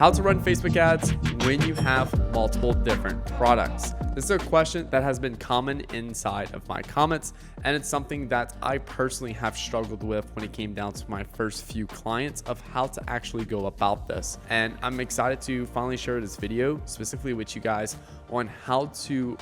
How to run Facebook ads when you have multiple different products. This is a question that has been common inside of my comments, and it's something that I personally have struggled with when it came down to my first few clients of how to actually go about this. And I'm excited to finally share this video specifically with you guys on how to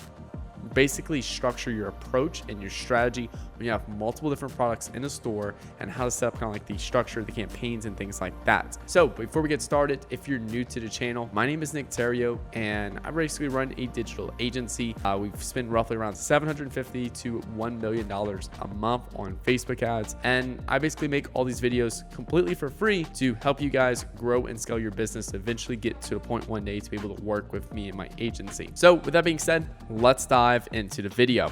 basically structure your approach and your strategy when you have multiple different products in a store, and how to set up kind of like the structure, the campaigns, and things like that. So before we get started, if you're new to the channel, my name is Nick Theriot, and I basically run a digital agency. We've spent roughly around $750 to $1 million a month on Facebook ads, and I basically make all these videos completely for free to help you guys grow and scale your business to eventually get to a point one day to be able to work with me and my agency. So with that being said, let's dive into the video.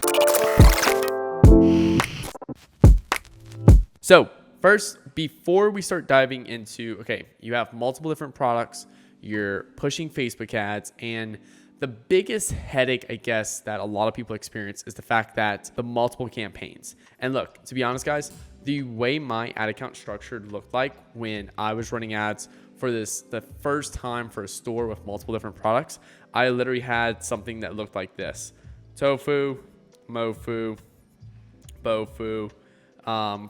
So first, before we start diving into, okay, you have multiple different products, you're pushing Facebook ads, and the biggest headache, I guess, that a lot of people experience is the fact that the multiple campaigns. And look, to be honest, guys, the way my ad account structured looked like when I was running ads for this, the first time for a store with multiple different products, I literally had something that looked like this: tofu, mofu, bofu,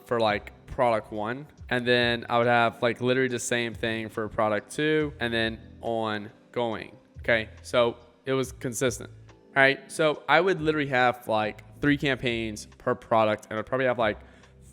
for like product one. And then I would have like literally the same thing for product two, and then ongoing. Okay. So it was consistent. All right. So I would literally have like 3 campaigns per product, and I'd probably have like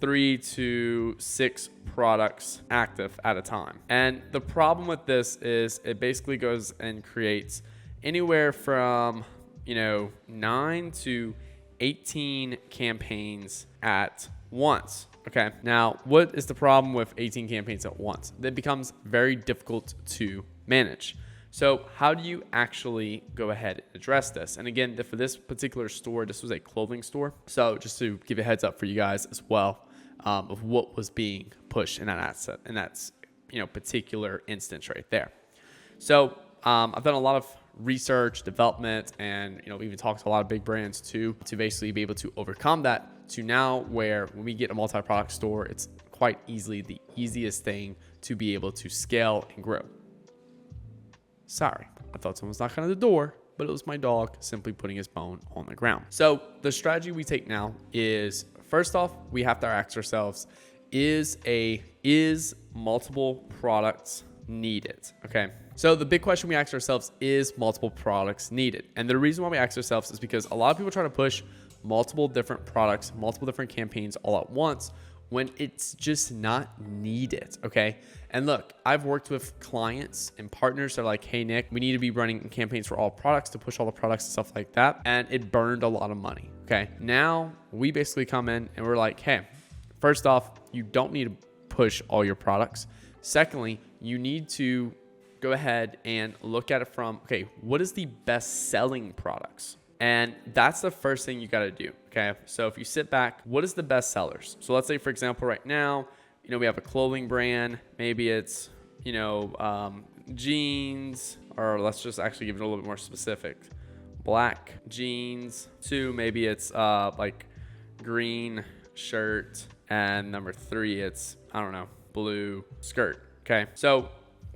3 to 6 products active at a time. And the problem with this is it basically goes and creates anywhere from 9 to 18 campaigns at once. Okay. Now, what is the problem with 18 campaigns at once? It becomes very difficult to manage. So how do you actually go ahead and address this? And again, for this particular store, this was a clothing store. So just to give a heads up for you guys as well, of what was being pushed in that asset, and that's, particular instance right there. So I've done a lot of research, development, and we even talked to a lot of big brands too, to basically be able to overcome that, to now where when we get a multi-product store, it's quite easily the easiest thing to be able to scale and grow. Sorry, I thought someone was knocking on the door, but it was my dog simply putting his bone on the ground. So the strategy we take now is, first off, we have to ask ourselves, is multiple products needed? Okay. So the big question we ask ourselves is multiple products needed? And the reason why we ask ourselves is because a lot of people try to push multiple different products, multiple different campaigns all at once when it's just not needed. Okay. And look, I've worked with clients and partners that are like, hey, Nick, we need to be running campaigns for all products to push all the products and stuff like that. And it burned a lot of money. Okay. Now we basically come in and we're like, hey, first off, you don't need to push all your products. Secondly, you need to go ahead and look at it from, okay, what is the best selling products? And that's the first thing you got to do. Okay. So if you sit back, what is the best sellers? So let's say, for example, right now, we have a clothing brand. Maybe it's, jeans, or let's just actually give it a little bit more specific. Black jeans. 2, maybe it's like green shirt. And number 3, it's, blue skirt. Okay. So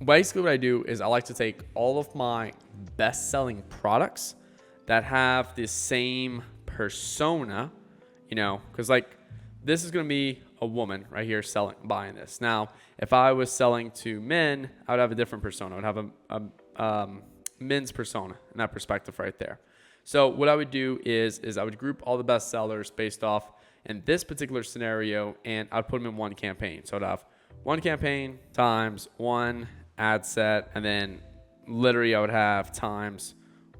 basically what I do is I like to take all of my best selling products that have the same persona, because like this is going to be a woman right here buying this. Now, if I was selling to men, I would have a different persona. I would have a men's persona in that perspective right there. So what I would do is I would group all the best sellers based off in this particular scenario, and I'd put them in one campaign. So I'd have one campaign times one ad set, and then literally I would have times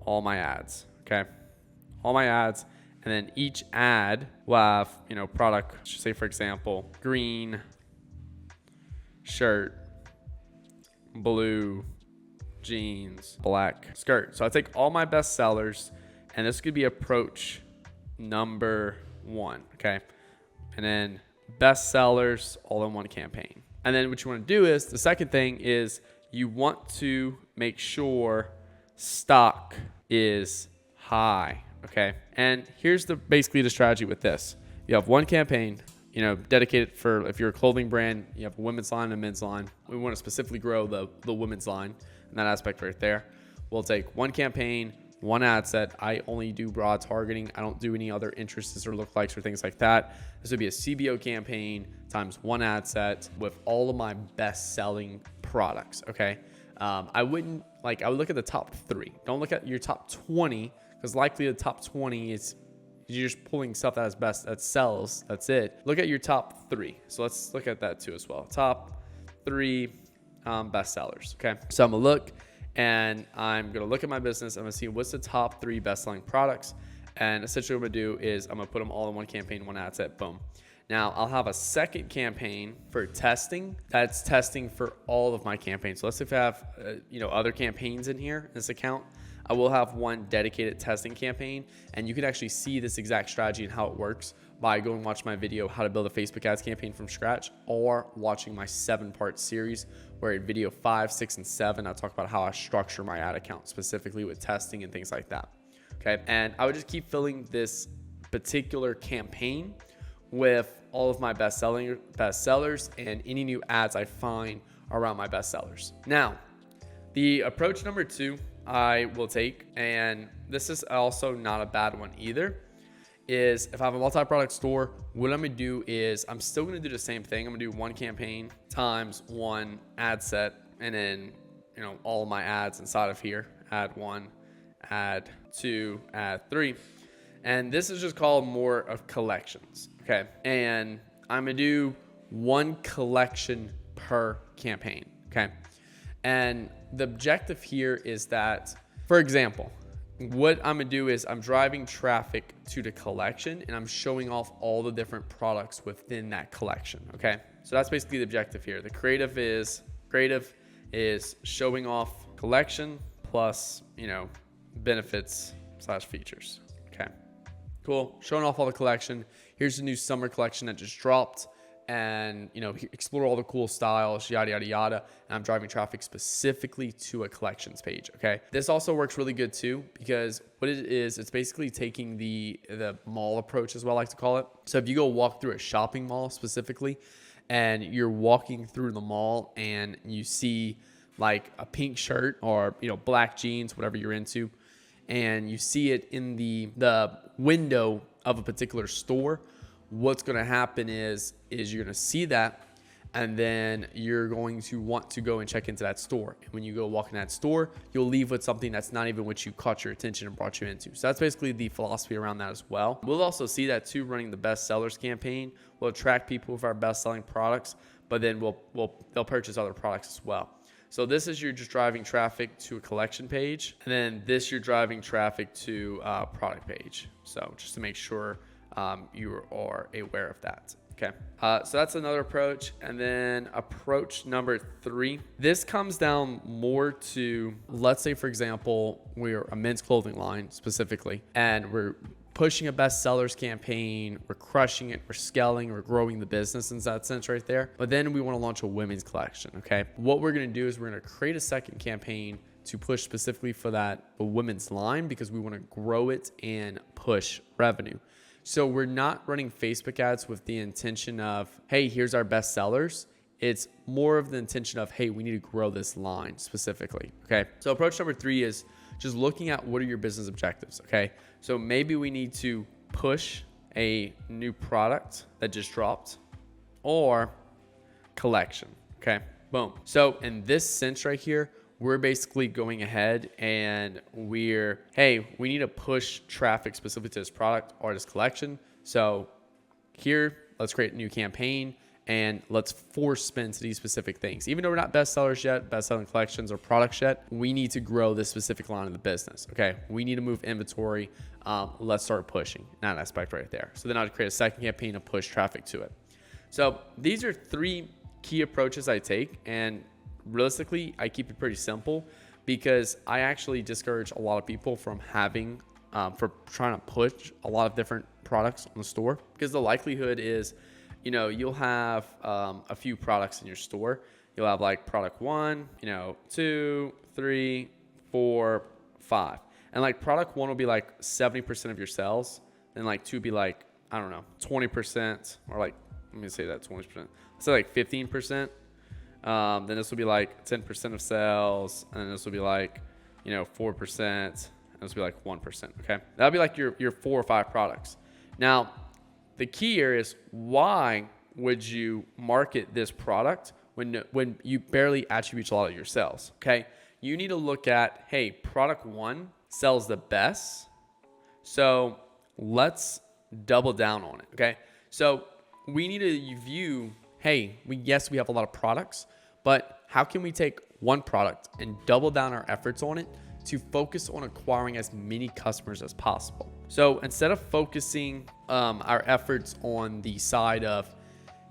all my ads. Okay. All my ads. And then each ad will have, product, say for example, green shirt, blue jeans, black skirt. So I take all my best sellers, and this could be approach number 1. Okay. And then best sellers all in one campaign. And then what you want to do is, the second thing is you want to make sure stock is high. Okay. And here's basically the strategy with this. You have one campaign, dedicated for, if you're a clothing brand, you have a women's line and a men's line. We want to specifically grow the women's line. in that aspect right there. We'll take one campaign, one ad set. I only do broad targeting. I don't do any other interests or lookalikes or things like that. This would be a CBO campaign times one ad set with all of my best selling products. Okay. I would look at the top 3. Don't look at your top 20, because likely the top 20 is you're just pulling stuff that is best, that sells. That's it. Look at your top 3. So let's look at that too as well. Top 3 best sellers. Okay. So I'm gonna look, and I'm going to look at my business. I'm going to see what's the top 3 best-selling products. And essentially what I'm going to do is I'm going to put them all in one campaign, one ad set, boom. Now, I'll have a second campaign for testing. That's testing for all of my campaigns. So let's say if I have other campaigns in here in this account, I will have one dedicated testing campaign. And you can actually see this exact strategy and how it works by going and watch my video, how to build a Facebook ads campaign from scratch, or watching my 7-part series where in video 5, 6, and 7, I talk about how I structure my ad account specifically with testing and things like that. Okay. And I would just keep filling this particular campaign with all of my best sellers and any new ads I find around my best sellers. Now, the approach number 2 I will take, and this is also not a bad one either, is if I have a multi-product store, what I'm gonna do is I'm still gonna do the same thing. I'm gonna do one campaign times one ad set, and then all of my ads inside of here, ad 1, ad 2, ad 3. And this is just called more of collections. Okay. And I'm gonna do one collection per campaign. Okay. And the objective here is that, for example, what I'm gonna do is I'm driving traffic to the collection and I'm showing off all the different products within that collection. Okay. So that's basically the objective here. The creative is showing off collection plus, benefits / features. Okay. Cool. Showing off all the collection. Here's the new summer collection that just dropped. And explore all the cool styles, yada yada yada. And I'm driving traffic specifically to a collections page. Okay, this also works really good too, because what it is, it's basically taking the mall approach, as well, I like to call it. So if you go walk through a shopping mall specifically, and you're walking through the mall and you see like a pink shirt or black jeans, whatever you're into, and you see it in the window of a particular store, what's going to happen is you're going to see that, and then you're going to want to go and check into that store. And when you go walk in that store, you'll leave with something that's not even what you caught your attention and brought you into. So that's basically the philosophy around that as well. We'll also see that too, running the best sellers campaign. We'll attract people with our best selling products, but then they'll purchase other products as well. So this is you're just driving traffic to a collection page, and then this you're driving traffic to a product page. So just to make sure you are aware of that. Okay. So that's another approach. And then approach number 3, this comes down more to, let's say, for example, we're a men's clothing line specifically, and we're pushing a best sellers campaign. We're crushing it. We're scaling. We're growing the business in that sense right there. But then we want to launch a women's collection. Okay. What we're going to do is we're going to create a second campaign to push specifically for that women's line, because we want to grow it and push revenue. So we're not running Facebook ads with the intention of, hey, here's our best sellers. It's more of the intention of, hey, we need to grow this line specifically. Okay. So approach number 3 is just looking at what are your business objectives. Okay. So maybe we need to push a new product that just dropped, or collection. Okay. Boom. So in this sense right here, we're basically going ahead and we need to push traffic specifically to this product or this collection. So here, let's create a new campaign and let's force spin to these specific things. Even though we're not best sellers yet, best selling collections or products yet, we need to grow this specific line of the business. Okay. We need to move inventory. Let's start pushing that aspect right there. So then I'd create a second campaign to push traffic to it. So these are 3 key approaches I take, and realistically, I keep it pretty simple, because I actually discourage a lot of people from for trying to push a lot of different products on the store, because the likelihood is, you'll have a few products in your store. You'll have like product 1, 2, 3, 4, 5. And like product 1 will be like 70% of your sales. And like 2 be like, 20%, or like, let me say that 20%. Let's say like 15%. Then this will be like 10% of sales. And then this will be like, 4%. And this will be like 1%. Okay. That'll be like your 4 or 5 products. Now, the key here is, why would you market this product when you barely attribute a lot of your sales? Okay. You need to look at, hey, product 1 sells the best, so let's double down on it. Okay. So we need to view, hey, yes, we have a lot of products, but how can we take one product and double down our efforts on it to focus on acquiring as many customers as possible? So instead of focusing our efforts on the side of,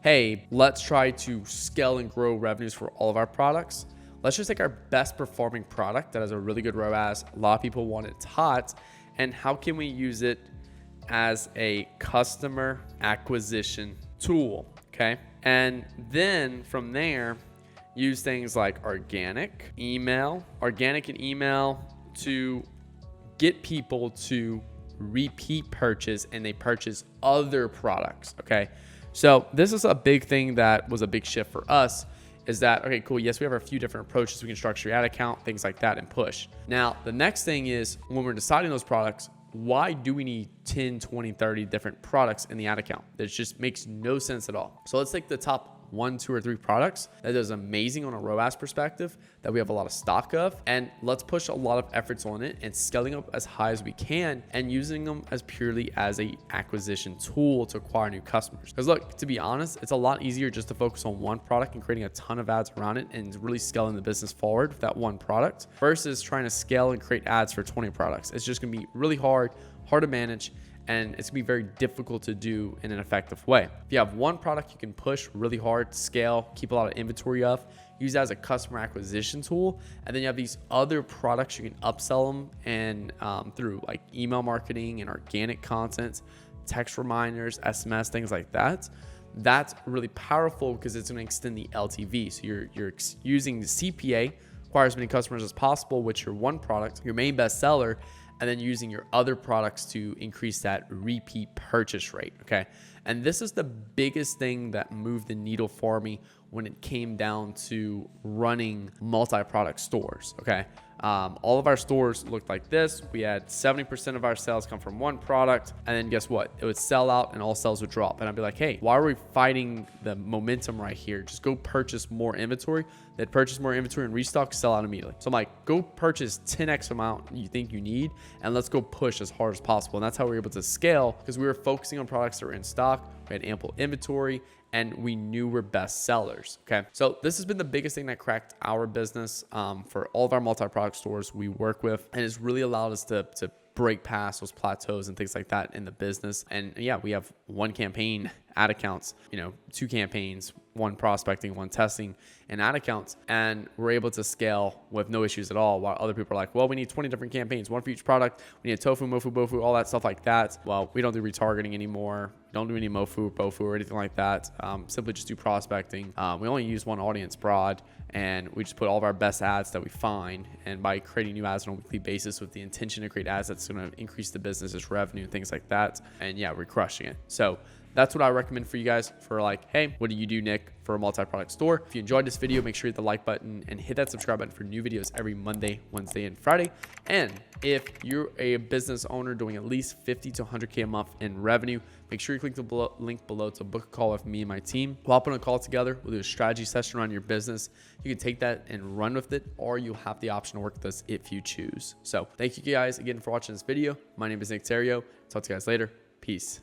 hey, let's try to scale and grow revenues for all of our products, let's just take our best performing product that has a really good ROAS, a lot of people want it, it's hot, and how can we use it as a customer acquisition tool? Okay. And then from there, use things like organic and email to get people to repeat purchase, and they purchase other products. Okay. So this is a big thing that was a big shift for us, is that, okay, cool. Yes, we have a few different approaches. We can structure your ad account, things like that, and push. Now, the next thing is, when we're deciding those products, why do we need 10, 20, 30 different products in the ad account? That just makes no sense at all. So let's take the top 1, 2, or 3 products that does amazing on a ROAS perspective, that we have a lot of stock of, and let's push a lot of efforts on it and scaling up as high as we can, and using them as purely as a acquisition tool to acquire new customers. Because look, to be honest, it's a lot easier just to focus on one product and creating a ton of ads around it and really scaling the business forward with that one product, versus trying to scale and create ads for 20 products. It's just going to be really hard to manage, and it's gonna be very difficult to do in an effective way. If you have one product you can push really hard, scale, keep a lot of inventory of, use that as a customer acquisition tool, and then you have these other products you can upsell them and through like email marketing and organic content, text reminders, SMS, things like that. That's really powerful because it's going to extend the LTV. So you're using the CPA, acquire as many customers as possible with your one product, your main best seller, and then using your other products to increase that repeat purchase rate. Okay. And this is the biggest thing that moved the needle for me when it came down to running multi-product stores. Okay. All of our stores looked like this. We had 70% of our sales come from one product, and then guess what? It would sell out and all sales would drop. And I'd be like, hey, why are we fighting the momentum right here? Just go purchase more inventory. They'd purchase more inventory and restock, sell out immediately. So I'm like, go purchase 10x amount you think you need, and let's go push as hard as possible. And that's how we were able to scale, because we were focusing on products that were in stock. We had ample inventory, and we knew we're best sellers. Okay. So this has been the biggest thing that cracked our business for all of our multi-product stores we work with. And it's really allowed us to break past those plateaus and things like that in the business. And yeah, we have one campaign ad accounts, 2 campaigns, 1 prospecting, 1 testing, and ad accounts. And we're able to scale with no issues at all. While other people are like, well, we need 20 different campaigns, 1 for each product. We need tofu, mofu, bofu, all that stuff like that. Well, we don't do retargeting anymore. We don't do any mofu, bofu, or anything like that. Simply just do prospecting. We only use one audience broad, and we just put all of our best ads that we find. And by creating new ads on a weekly basis with the intention to create ads that's going to increase the business's revenue and things like that. And yeah, we're crushing it. So that's what I recommend for you guys for like, hey, what do you do, Nick, for a multi-product store? If you enjoyed this video, make sure you hit the like button and hit that subscribe button for new videos every Monday, Wednesday, and Friday. And if you're a business owner doing at least 50 to 100K a month in revenue, make sure you click the link below to book a call with me and my team. We'll hop on a call together. We'll do a strategy session around your business. You can take that and run with it, or you'll have the option to work with us if you choose. So thank you guys again for watching this video. My name is Nick Theriot. Talk to you guys later. Peace.